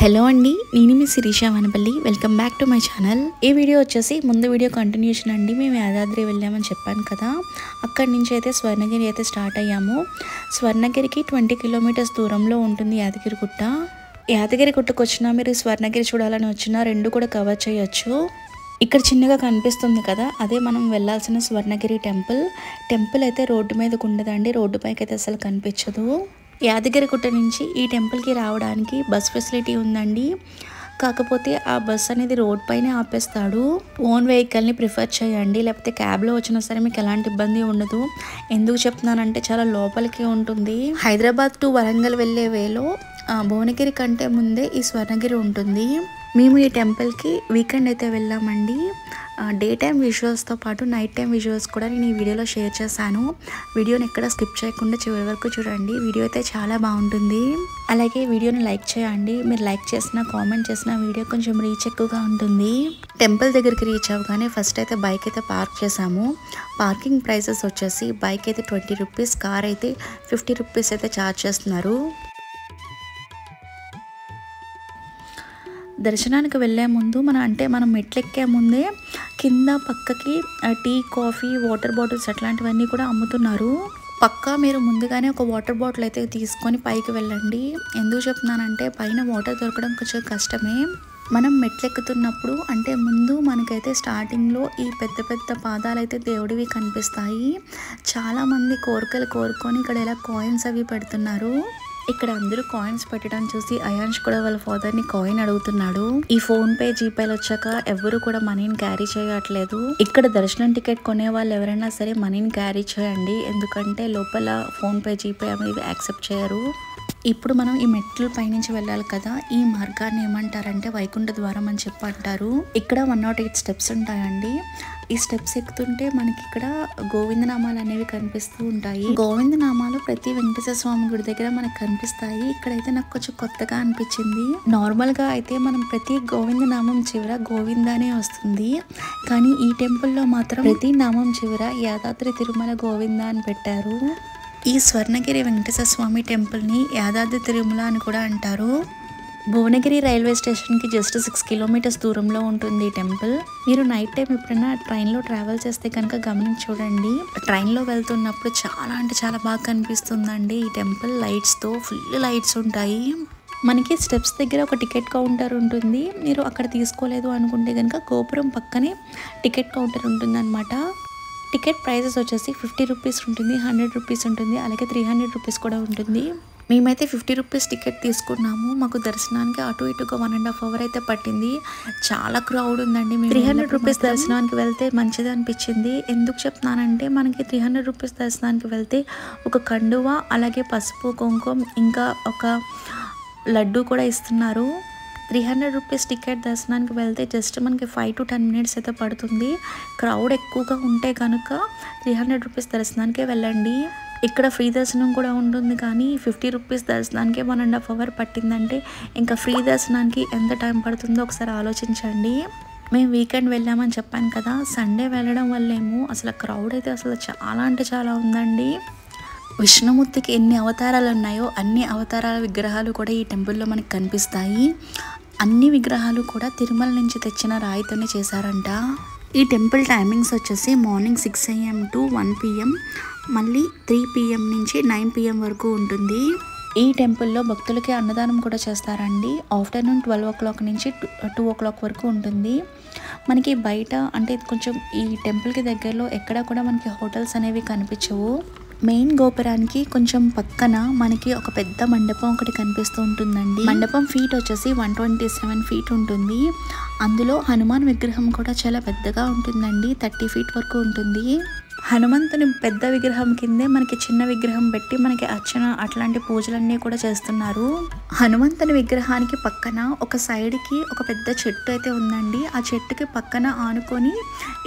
Hello అండి, నేను మీ Shirisha Vanapalli. Welcome back to my channel. ఈ వీడియో వచ్చేసి ముందు వీడియో కంటిన్యూషన్ అండి. మేము యాదాద్రి వెళ్ళామని చెప్పాను కదా, అక్కడి నుంచి అయితే స్వర్ణగిరి అయితే స్టార్ట్ అయ్యాము. స్వర్ణగిరికి 20 కిలోమీటర్స్ దూరంలో ఉంటుంది యాదగిరిగుట్ట. యాదగిరిగుట్టకు వచ్చినా మీరు స్వర్ణగిరి చూడాలని వచ్చినా రెండు కూడా కవర్ చేయొచ్చు. ఇక్కడ చిన్నగా కనిపిస్తుంది కదా, అదే మనం వెళ్ళాల్సిన స్వర్ణగిరి టెంపుల్ అయితే రోడ్డు మీదకు ఉండదండి, రోడ్డు పైకి అయితే అసలు కనిపించదు. యాదగిరిగుట్ట నుంచి ఈ టెంపుల్కి రావడానికి బస్ ఫెసిలిటీ ఉందండి. కాకపోతే ఆ బస్ అనేది రోడ్ పైనే ఆపేస్తాడు. ఓన్ వెహికల్ని ప్రిఫర్ చేయండి, లేకపోతే క్యాబ్లో వచ్చినా సరే మీకు ఎలాంటి ఇబ్బంది ఉండదు. ఎందుకు చెప్తున్నానంటే చాలా లోపలికి ఉంటుంది. హైదరాబాద్ టు వరంగల్ వెళ్ళే వేలో భువనగిరి కంటే ముందే ఈ స్వర్ణగిరి ఉంటుంది. మేము ఈ టెంపుల్కి వీకెండ్ అయితే వెళ్ళామండి. డే టైమ్ విజువల్స్తో పాటు నైట్ టైం విజువల్స్ కూడా నేను ఈ వీడియోలో షేర్ చేశాను. వీడియోని ఎక్కడ స్కిప్ చేయకుండా చివరి వరకు చూడండి. వీడియో అయితే చాలా బాగుంటుంది. అలాగే వీడియోని లైక్ చేయండి. మీరు లైక్ చేసిన కామెంట్ చేసిన వీడియో కొంచెం రీచ్ ఎక్కువగా ఉంటుంది. టెంపుల్ దగ్గరికి రీచ్ అవ్వగానే ఫస్ట్ అయితే బైక్ అయితే పార్క్ చేసాము. పార్కింగ్ ప్రైసెస్ వచ్చేసి బైక్ అయితే 20 రూపీస్, కార్ అయితే 50 రూపీస్ అయితే ఛార్జ్ చేస్తున్నారు. దర్శనానికి వెళ్ళే ముందు మనం మెట్లెక్కే ముందే కింద పక్కకి టీ, కాఫీ, వాటర్ బాటిల్స్ అట్లాంటివన్నీ కూడా అమ్ముతున్నారు. పక్కా మీరు ముందుగానే ఒక వాటర్ బాటిల్ అయితే తీసుకొని పైకి వెళ్ళండి. ఎందుకు చెప్తున్నానంటే పైన వాటర్ దొరకడం కొంచెం కష్టమే. మనం మెట్లెక్కుతున్నప్పుడు అంటే ముందు మనకైతే స్టార్టింగ్లో ఈ పెద్ద పెద్ద పాదాలు అయితే దేవుడివి కనిపిస్తాయి. చాలామంది కోరికలు కోరుకొని ఇక్కడ ఇలా కాయిన్స్ అవి పెడుతున్నారు. ఇక్కడ అందరూ కాయిన్స్ పెట్టడం చూసి అయాన్ష్ కూడా వాళ్ళ ఫాదర్ని కాయిన్ అడుగుతున్నాడు. ఈ ఫోన్ పే, జీపేలు వచ్చాక ఎవరు కూడా మనీని క్యారీ చేయట్లేదు. ఇక్కడ దర్శనం టికెట్ కొనే వాళ్ళు ఎవరైనా సరే మనీని క్యారీ చేయండి, ఎందుకంటే లోపల ఫోన్ పే, జీపే అనేవి యాక్సెప్ట్ చేయరు. ఇప్పుడు మనం ఈ మెట్ల పైనుంచి వెళ్ళాలి కదా, ఈ మార్గాన్ని ఏమంటారంటే వైకుంఠ ద్వారం అని చెప్పి అంటారు. ఇక్కడ 108 స్టెప్స్ ఉంటాయండి. ఈ స్టెప్స్ ఎక్కుతుంటే మనకి ఇక్కడ గోవిందనామాలు అనేవి కనిపిస్తూ ఉంటాయి. గోవిందనామాలు ప్రతి వెంకటేశ్వర స్వామి గుడి దగ్గర మనకు కనిపిస్తాయి. ఇక్కడైతే నాకు కొంచెం కొత్తగా అనిపించింది. నార్మల్గా అయితే మనం ప్రతి గోవిందనామం చివర గోవిందానే వస్తుంది, కానీ ఈ టెంపుల్లో మాత్రం ప్రతి నామం చివర యాదాద్రి తిరుమల గోవింద అని పెట్టారు. ఈ స్వర్ణగిరి వెంకటేశ్వర స్వామి టెంపుల్ని యాదాద్రి తిరుమల అని కూడా అంటారు. భువనగిరి రైల్వే స్టేషన్కి జస్ట్ 6 కిలోమీటర్స్ దూరంలో ఉంటుంది ఈ టెంపుల్. మీరు నైట్ టైం ఎప్పుడైనా ట్రైన్లో ట్రావెల్ చేస్తే కనుక గమనించి చూడండి. ట్రైన్లో వెళ్తున్నప్పుడు చాలా అంటే చాలా బాగా కనిపిస్తుందండి ఈ టెంపుల్. లైట్స్తో ఫుల్ లైట్స్ ఉంటాయి. మనకి స్టెప్స్ దగ్గర ఒక టికెట్ కౌంటర్ ఉంటుంది. మీరు అక్కడ తీసుకోలేదు అనుకుంటే కనుక గోపురం పక్కనే టికెట్ కౌంటర్ ఉంటుంది అనమాట. టికెట్ ప్రైజెస్ వచ్చేసి 50 రూపీస్ ఉంటుంది, 100 రూపీస్ ఉంటుంది, అలాగే 300 రూపీస్ కూడా ఉంటుంది. మేమైతే 50 రూపీస్ టికెట్ తీసుకున్నాము. మాకు దర్శనానికి అటు ఇటుగా 1.5 అవర్ అయితే పట్టింది. చాలా క్రౌడ్ ఉందండి. 300 రూపీస్ దర్శనానికి వెళ్తే మంచిది అనిపించింది. ఎందుకు చెప్తున్నానంటే మనకి 300 రూపీస్ దర్శనానికి వెళ్తే ఒక కండువా, అలాగే పసుపు, కుంకుమ, ఇంకా ఒక లడ్డు కూడా ఇస్తున్నారు. 300 రూపీస్ టికెట్ దర్శనానికి వెళ్తే జస్ట్ మనకి 5 to 10 మినిట్స్ అయితే పడుతుంది. క్రౌడ్ ఎక్కువగా ఉంటే కనుక 300 రూపీస్ దర్శనానికే వెళ్ళండి. ఇక్కడ ఫ్రీ దర్శనం కూడా ఉంటుంది, కానీ 50 రూపీస్ దర్శనానికే 1.5 అవర్ పట్టిందంటే ఇంకా ఫ్రీ దర్శనానికి ఎంత టైం పడుతుందో ఒకసారి ఆలోచించండి. మేము వీకెండ్ వెళ్ళామని చెప్పాను కదా, సండే వెళ్ళడం వల్లేమో అసలు క్రౌడ్ అయితే అసలు చాలా అంటే చాలా ఉందండి. విష్ణుమూర్తికి ఎన్ని అవతారాలు ఉన్నాయో అన్ని అవతారాల విగ్రహాలు కూడా ఈ టెంపుల్లో మనకు కనిపిస్తాయి. అన్ని విగ్రహాలు కూడా తిరుమల నుంచి తెచ్చిన రాయితోనే చేశారంట. ఈ టెంపుల్ టైమింగ్స్ వచ్చేసి మార్నింగ్ 6 AM to 1 PM, మళ్ళీ 3 PM నుంచి 9 PM వరకు ఉంటుంది. ఈ టెంపుల్లో భక్తులకి అన్నదానం కూడా చేస్తారండి. ఆఫ్టర్నూన్ 12 o'clock నుంచి 2 o'clock వరకు ఉంటుంది. మనకి బయట అంటే కొంచెం ఈ టెంపుల్కి దగ్గరలో ఎక్కడ కూడా మనకి హోటల్స్ అనేవి కనిపించవు. మెయిన్ గోపురానికి కొంచెం పక్కన మనకి ఒక పెద్ద మండపం ఒకటి కనిపిస్తూ ఉంటుందండి. మండపం ఫీట్ వచ్చేసి 127 feet ఉంటుంది. అందులో హనుమాన్ విగ్రహం కూడా చాలా పెద్దగా ఉంటుందండి, 30 feet వరకు ఉంటుంది. హనుమంతుని పెద్ద విగ్రహం కిందే మనకి చిన్న విగ్రహం పెట్టి మనకి అర్చన అట్లాంటి పూజలన్నీ కూడా చేస్తున్నారు. హనుమంతుని విగ్రహానికి పక్కన ఒక సైడ్కి ఒక పెద్ద చెట్టు అయితే ఉందండి. ఆ చెట్టుకి పక్కన ఆనుకొని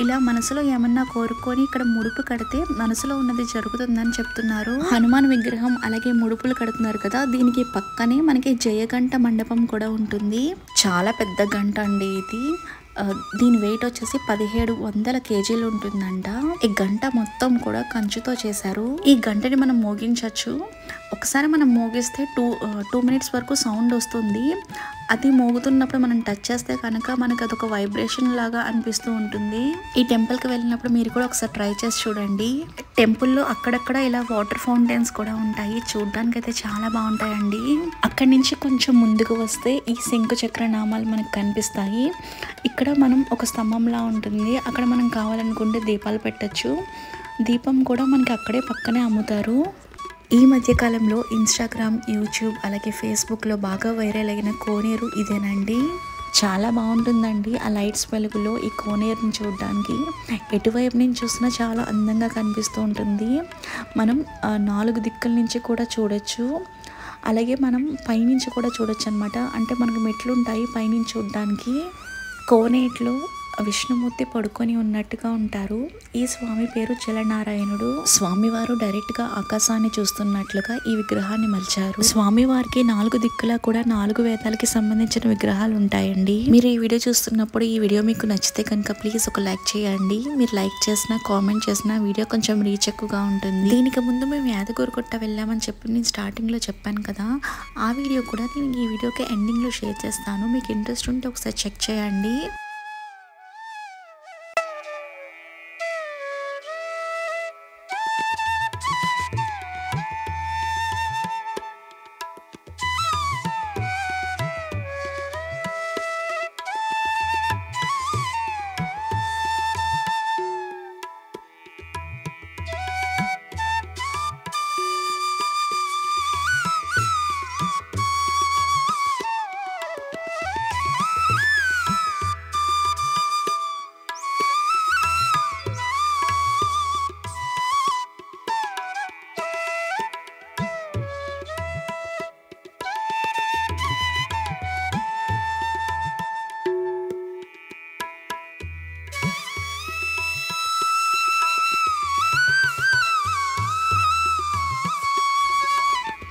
ఇలా మనసులో ఏమన్నా కోరుకొని ఇక్కడ ముడుపు కడితే మనసులో ఉన్నది జరుగుతుందని చెప్తున్నారు. హనుమాన్ విగ్రహం అలాగే ముడుపులు కడుతున్నారు కదా, దీనికి పక్కనే మనకి జయగంట మండపం కూడా ఉంటుంది. చాలా పెద్ద గంట అండి ఇది. దీని వెయిట్ వచ్చేసి 1700 kg ఉంటుందంట. ఈ గంట మొత్తం కూడా కంచుతో చేశారు. ఈ గంటని మనం మోగించవచ్చు. ఒకసారి మనం మోగిస్తే 2 minutes వరకు సౌండ్ వస్తుంది. అది మోగుతున్నప్పుడు మనం టచ్ చేస్తే కనుక మనకి అదొక వైబ్రేషన్ లాగా అనిపిస్తూ ఉంటుంది. ఈ టెంపుల్కి వెళ్ళినప్పుడు మీరు కూడా ఒకసారి ట్రై చేసి చూడండి. టెంపుల్లో అక్కడక్కడ ఇలా వాటర్ ఫౌంటైన్స్ కూడా ఉంటాయి, చూడడానికి అయితే చాలా బాగుంటాయండి. అక్కడి నుంచి కొంచెం ముందుకు వస్తే ఈ శంకు చక్ర నామాలు మనకు కనిపిస్తాయి. ఇక్కడ మనం ఒక స్తంభంలా ఉంటుంది, అక్కడ మనం కావాలనుకుంటే దీపాలు పెట్టచ్చు. దీపం కూడా మనకి అక్కడే పక్కనే అమ్ముతారు. ఈ మధ్యకాలంలో ఇన్స్టాగ్రామ్, యూట్యూబ్ అలాగే ఫేస్బుక్లో బాగా వైరల్ అయిన కోనేరు ఇదేనండి. చాలా బాగుంటుందండి. ఆ లైట్స్ వెలుగులో ఈ కోనేరుని చూడడానికి ఎటువైపు నుంచి చూసినా చాలా అందంగా కనిపిస్తూ ఉంటుంది. మనం 4 దిక్కుల నుంచి కూడా చూడొచ్చు. అలాగే మనం పైనుంచి కూడా చూడొచ్చు అనమాట. అంటే మనకు మెట్లు ఉంటాయి పైనుంచి చూడడానికి. కోనేరులో విష్ణుమూర్తి పడుకొని ఉన్నట్టుగా ఉంటారు. ఈ స్వామి పేరు జలనారాయణుడు. స్వామివారు డైరెక్ట్ గా ఆకాశాన్ని చూస్తున్నట్లుగా ఈ విగ్రహాన్ని మలిచారు. స్వామివారికి 4 దిక్కులా కూడా 4 వేదాలకి సంబంధించిన విగ్రహాలు ఉంటాయండి. మీరు ఈ వీడియో చూస్తున్నప్పుడు ఈ వీడియో మీకు నచ్చితే కనుక ప్లీజ్ ఒక లైక్ చేయండి. మీరు లైక్ చేసినా కామెంట్ చేసినా వీడియో కొంచెం రీచ్ ఎక్కువగా ఉంటుంది. దీనికి ముందు మేము యాదగిరిగుట్ట వెళ్ళామని చెప్పి నేను స్టార్టింగ్ లో చెప్పాను కదా, ఆ వీడియో కూడా నేను ఈ వీడియోకి ఎండింగ్ లో షేర్ చేస్తాను. మీకు ఇంట్రెస్ట్ ఉంటే ఒకసారి చెక్ చేయండి.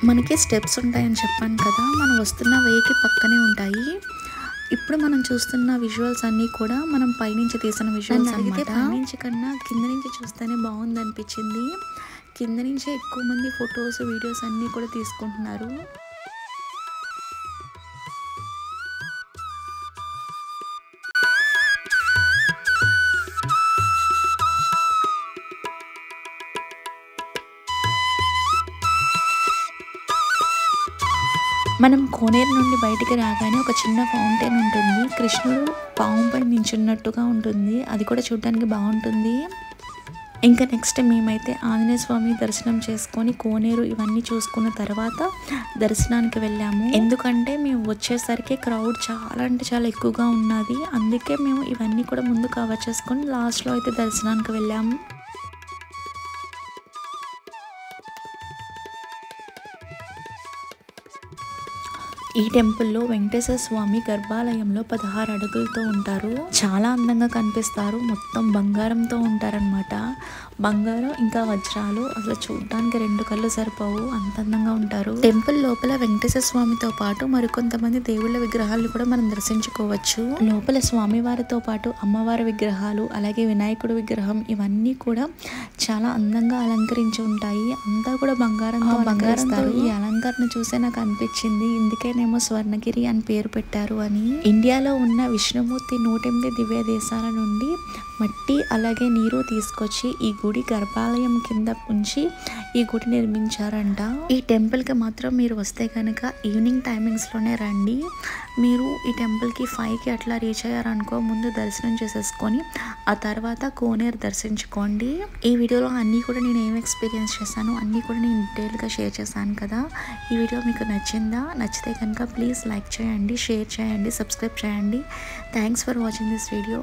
మనకి స్టెప్స్ ఉంటాయని చెప్పాను కదా, మనం వస్తున్న వేకి పక్కనే ఉంటాయి. ఇప్పుడు మనం చూస్తున్న విజువల్స్ అన్నీ కూడా మనం పైనుంచి తీసిన విజువల్స్ అన్నమాట. పైనుంచి కన్నా కింద నుంచి చూస్తేనే బాగుంది అనిపించింది. కింద నుంచే ఎక్కువ మంది ఫొటోస్ వీడియోస్ అన్నీ కూడా తీసుకుంటున్నారు. మనం కోనేరు నుండి బయటికి రాగానే ఒక చిన్న ఫౌంటైన్ ఉంటుంది. కృష్ణుడు పాముపై నించున్నట్టుగా ఉంటుంది, అది కూడా చూడడానికి బాగుంటుంది. ఇంకా నెక్స్ట్ మేమైతే ఆంజనేయ స్వామి దర్శనం చేసుకొని కోనేరు ఇవన్నీ చూసుకున్న తర్వాత దర్శనానికి వెళ్ళాము. ఎందుకంటే మేము వచ్చేసరికి క్రౌడ్ చాలా అంటే చాలా ఎక్కువగా ఉన్నది, అందుకే మేము ఇవన్నీ కూడా ముందు కవర్ చేసుకొని లాస్ట్లో అయితే దర్శనానికి వెళ్ళాము. ఈ టెంపుల్లో వెంకటేశ్వర స్వామి గర్భాలయంలో 16 అడుగులతో ఉంటారు. చాలా అందంగా కనిపిస్తారు. మొత్తం బంగారంతో ఉంటారనమాట. బంగారం ఇంకా వజ్రాలు అసలు చూడడానికి 2 కళ్ళు సరిపోవు, అంత అందంగా ఉంటారు. టెంపుల్ లోపల వెంకటేశ్వర స్వామితో పాటు మరికొంతమంది దేవుళ్ళ విగ్రహాలను కూడా మనం దర్శించుకోవచ్చు. లోపల స్వామివారితో పాటు అమ్మవారి విగ్రహాలు అలాగే వినాయకుడి విగ్రహం ఇవన్నీ కూడా చాలా అందంగా అలంకరించి ఉంటాయి. అంతా కూడా బంగారంతో ఈ అలంకరణ చూసే నాకు అనిపించింది ఇందుకేనేమో స్వర్ణగిరి అని పేరు పెట్టారు అని. ఇండియాలో ఉన్న విష్ణుమూర్తి 108 దివ్య దేశాల నుండి మట్టి అలాగే నీరు తీసుకొచ్చి ఈ గుడి గర్భాలయం కింద ఉంచి ఈ గుడి నిర్మించారంట. ఈ టెంపుల్కి మాత్రం మీరు వస్తే కనుక ఈవినింగ్ టైమింగ్స్లోనే రండి. మీరు ఈ టెంపుల్కి 5కి అట్లా రీచ్ అయ్యారనుకో, ముందు దర్శనం చేసేసుకొని ఆ తర్వాత కోనేరు దర్శించుకోండి. ఈ వీడియోలో అన్నీ కూడా నేను ఏం ఎక్స్పీరియన్స్ చేశాను అన్నీ కూడా నేను డీటెయిల్గా షేర్ చేశాను కదా. ఈ వీడియో మీకు నచ్చిందా? నచ్చితే కనుక ప్లీజ్ లైక్ చేయండి, షేర్ చేయండి, సబ్స్క్రైబ్ చేయండి. Thanks for watching this video.